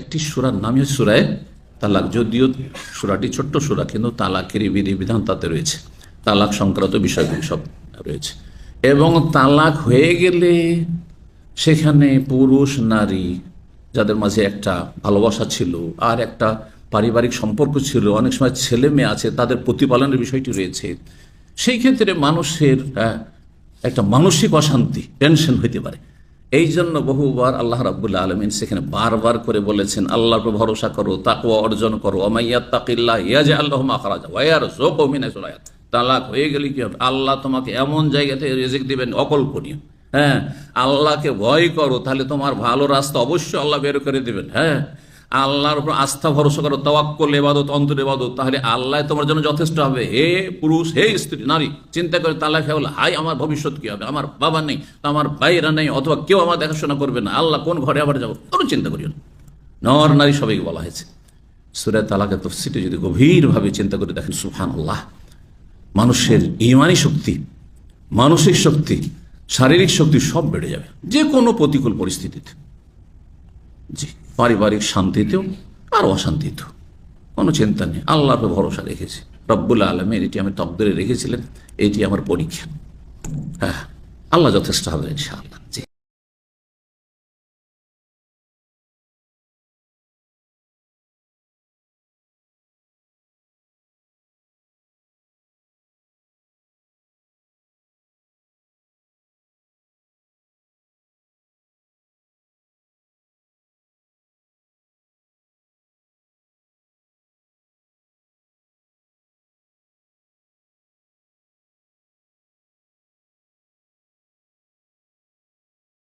একটি সূরার নামই সূরায়ে তালাক। যদিও সূরাটি ছোট্ট সূরা, কিন্তু তালাকের বিধিবিধান তাতে রয়েছে, তালাক সংক্রান্ত বিষয়গুলি সব রয়েছে। এবং তালাক হয়ে গেলে সেখানে পুরুষ নারী যাদের মাঝে একটা ভালোবাসা ছিল আর একটা পারিবারিক সম্পর্ক ছিল, অনেক সময় ছেলে মেয়ে আছে, তাদের প্রতিপালনের বিষয়টি রয়েছে। সেই ক্ষেত্রে মানুষের একটা মানসিক অশান্তি, টেনশন হইতে পারে। এই জন্য বহুবার আল্লাহ রাব্বুল আলামিন সেখানে বারবার করে বলেছেন, আল্লাহর উপর ভরসা করো, তাকওয়া অর্জন করো, ওয়ামাইয়াত্তাকিল্লাহ ইয়াজআল লাহু মাখরাজা ওয়া ইয়ারযুকহু মিন হাইসু লা ইয়াহতাসিব। তালাক হয়ে গেলে কি হবে? আল্লাহ তোমাকে এমন জায়গাতে রিজিক দিবেন অকল্পনীয়। হ্যাঁ, আল্লাহকে ভয় করো, তাহলে তোমার ভালো রাস্তা অবশ্যই আল্লাহ বের করে দিবেন। হ্যাঁ, আল্লাহর উপর আস্থা ভরসা করো, তাওয়াক্কুল ইবাদত, অন্তর ইবাদত, তাহলে আল্লাহ তোমার জন্য যথেষ্ট হবে। হে পুরুষ, হে স্ত্রী, নারী চিন্তা করে তালাক হয়ে বলে, হাই আমার ভবিষ্যৎ কি হবে, আমার বাবা নেই, আমার ভাইরা নেই, অথবা কেউ আমার দেখাশোনা করবে না, আল্লাহ কোন ঘরে আবার যাবো, কোনো চিন্তা করিও না। নর নারী সবাইকে বলা হয়েছে। সূরা তালাকের তাফসীরে যদি গভীরভাবে চিন্তা করে দেখেন, সুবহানাল্লাহ, মানুষের ঈমানী শক্তি, মানসিক শক্তি, শারীরিক শক্তি সব বেড়ে যাবে যে কোনো প্রতিকূল পরিস্থিতিতে। জি, পারিবারিক শান্তিতেও আর অশান্তিতেও কোনো চিন্তা নেই, আল্লাহর উপর ভরসা রেখেছি। রব্বুল আলামিন এটি আমি তকদিরে রেখেছিলেন, এটি আমার পরীক্ষা। হ্যাঁ, আল্লাহ যথেষ্ট হবে ইনশাআল্লাহ। জি।